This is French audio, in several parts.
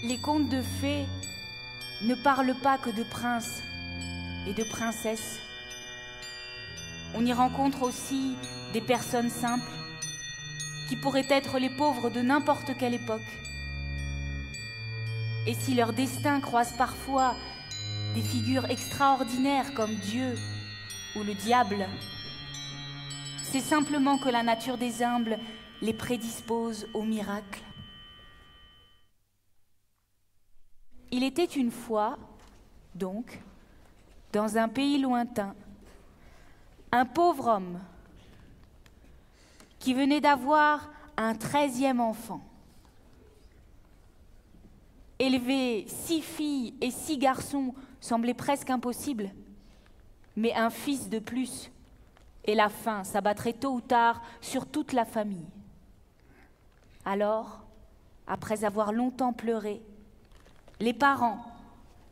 Les contes de fées ne parlent pas que de princes et de princesses. On y rencontre aussi des personnes simples qui pourraient être les pauvres de n'importe quelle époque. Et si leur destin croise parfois des figures extraordinaires comme Dieu ou le diable, c'est simplement que la nature des humbles les prédispose au miracle. Il était une fois, donc, dans un pays lointain, un pauvre homme qui venait d'avoir un 13e enfant. Élever 6 filles et 6 garçons semblait presque impossible, mais un fils de plus, et la faim s'abattrait tôt ou tard sur toute la famille. Alors, après avoir longtemps pleuré, les parents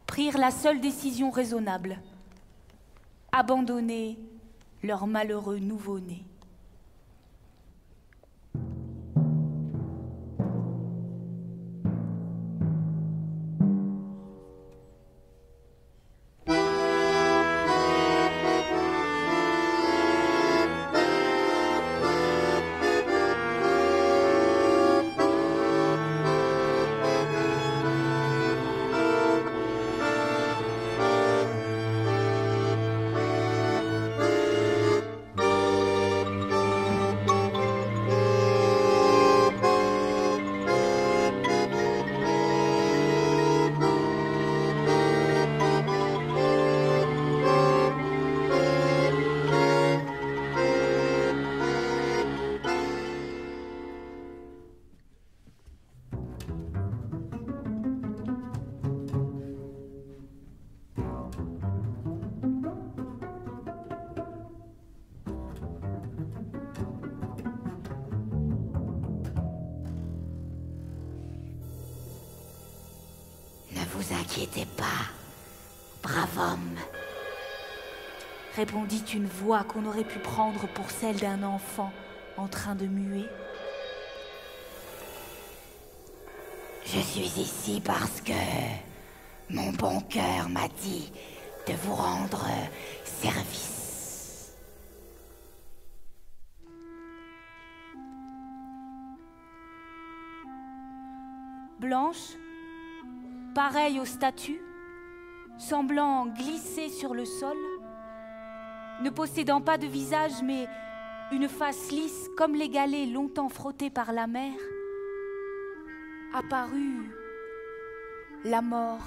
prirent la seule décision raisonnable: abandonner leur malheureux nouveau-né. Ne vous inquiétez pas, brave homme, Répondit une voix qu'on aurait pu prendre pour celle d'un enfant en train de muer. je suis ici parce que mon bon cœur m'a dit de vous rendre service. Blanche, pareille aux statues, semblant glisser sur le sol, ne possédant pas de visage mais une face lisse comme les galets longtemps frottés par la mer, apparut la mort.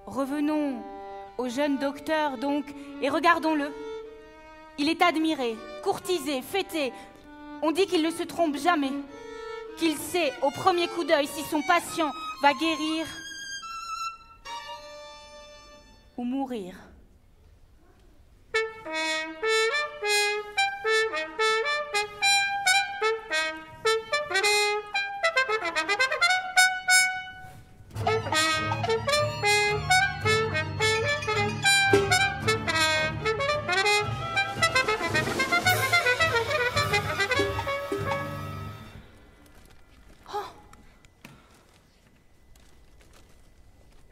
Revenons au jeune docteur, donc, et regardons-le. Il est admiré, courtisé, fêté. On dit qu'il ne se trompe jamais, qu'il sait au premier coup d'œil si son patient va guérir ou mourir.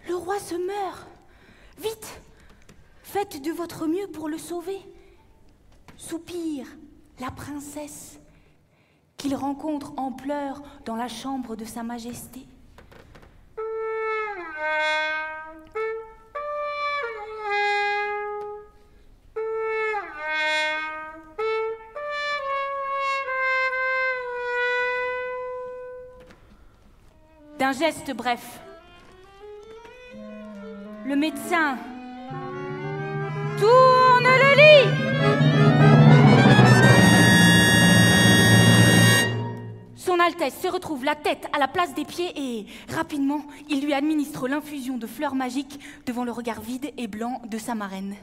Le roi se meurt. Vite, faites de votre mieux pour le sauver. Soupire la princesse, qu'il rencontre en pleurs dans la chambre de sa majesté. D'un geste bref, le médecin tourne le lit. Son Altesse se retrouve la tête à la place des pieds et, rapidement, il lui administre l'infusion de fleurs magiques devant le regard vide et blanc de sa marraine.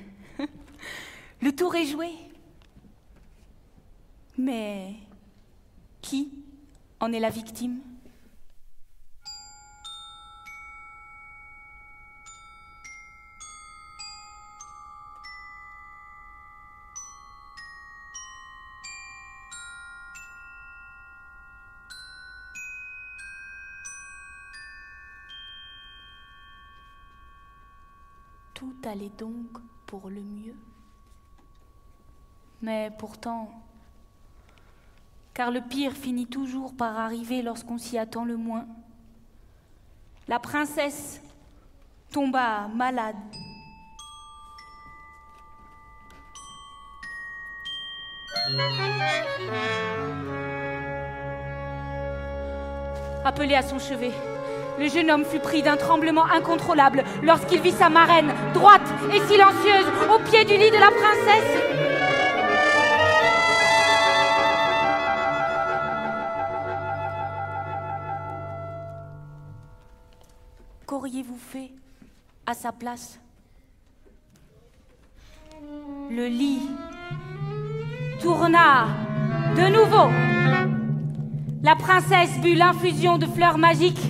Le tour est joué. Mais qui en est la victime ? Tout allait donc pour le mieux. Mais pourtant, car le pire finit toujours par arriver lorsqu'on s'y attend le moins, la princesse tomba malade. Appelé à son chevet, le jeune homme fut pris d'un tremblement incontrôlable lorsqu'il vit sa marraine, droite et silencieuse, au pied du lit de la princesse. Qu'auriez-vous fait à sa place? Le lit tourna de nouveau. La princesse but l'infusion de fleurs magiques.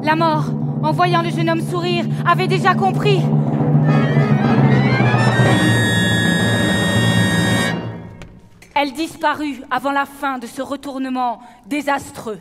La mort, en voyant le jeune homme sourire, avait déjà compris. Elle disparut avant la fin de ce retournement désastreux.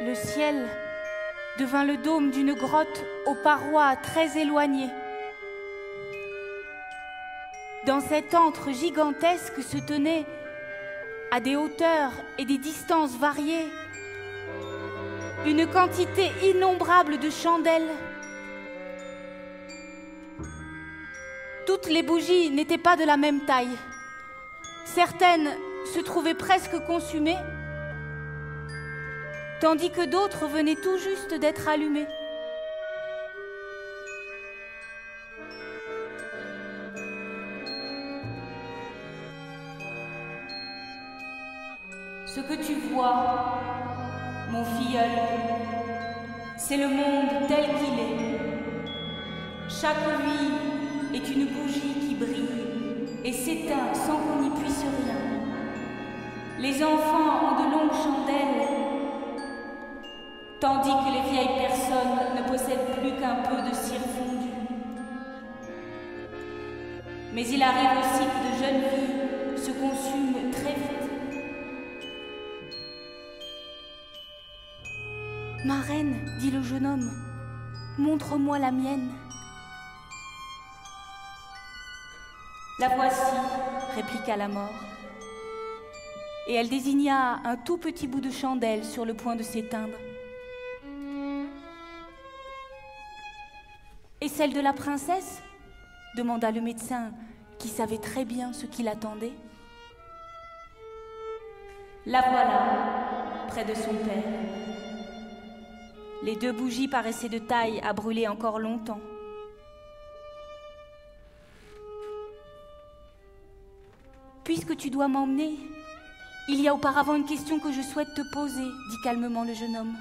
Le ciel devint le dôme d'une grotte aux parois très éloignées. Dans cet antre gigantesque se tenait, à des hauteurs et des distances variées, une quantité innombrable de chandelles. Toutes les bougies n'étaient pas de la même taille. Certaines se trouvaient presque consumées, tandis que d'autres venaient tout juste d'être allumées. Ce que tu vois, mon filleul, c'est le monde tel qu'il est. Chaque vie est une bougie qui brille et s'éteint sans qu'on n'y puisse rien. Les enfants ont de longues chandelles, tandis que les vieilles personnes ne possèdent plus qu'un peu de cire fondue. Mais il arrive aussi que de jeunes filles se consument très vite. Ma reine, dit le jeune homme, montre-moi la mienne. La voici, répliqua la mort. Et elle désigna un tout petit bout de chandelle sur le point de s'éteindre. Et celle de la princesse ? Demanda le médecin, qui savait très bien ce qui l'attendait. La voilà, près de son père. Les deux bougies paraissaient de taille à brûler encore longtemps. Puisque tu dois m'emmener, il y a auparavant une question que je souhaite te poser, dit calmement le jeune homme.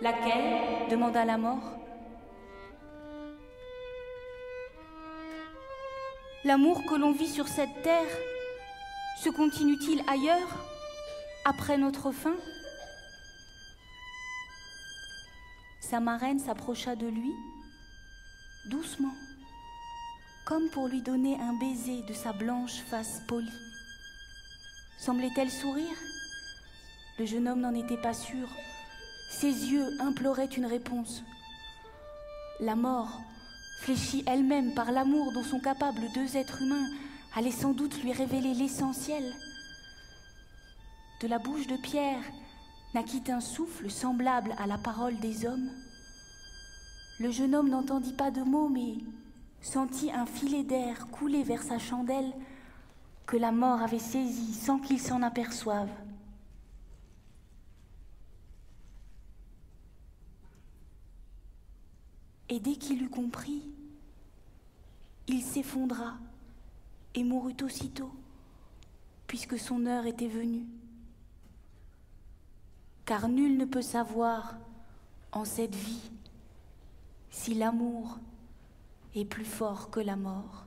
Laquelle? Demanda la mort. L'amour que l'on vit sur cette terre se continue-t-il ailleurs, après notre fin? Sa marraine s'approcha de lui, doucement, comme pour lui donner un baiser de sa blanche face polie. Semblait-elle sourire? Le jeune homme n'en était pas sûr. Ses yeux imploraient une réponse. La mort, fléchie elle-même par l'amour dont sont capables deux êtres humains, allait sans doute lui révéler l'essentiel. De la bouche de Pierre naquit un souffle semblable à la parole des hommes. Le jeune homme n'entendit pas de mots, mais sentit un filet d'air couler vers sa chandelle que la mort avait saisi sans qu'il s'en aperçoive. Et dès qu'il eut compris, il s'effondra et mourut aussitôt, puisque son heure était venue. Car nul ne peut savoir, en cette vie, si l'amour est plus fort que la mort.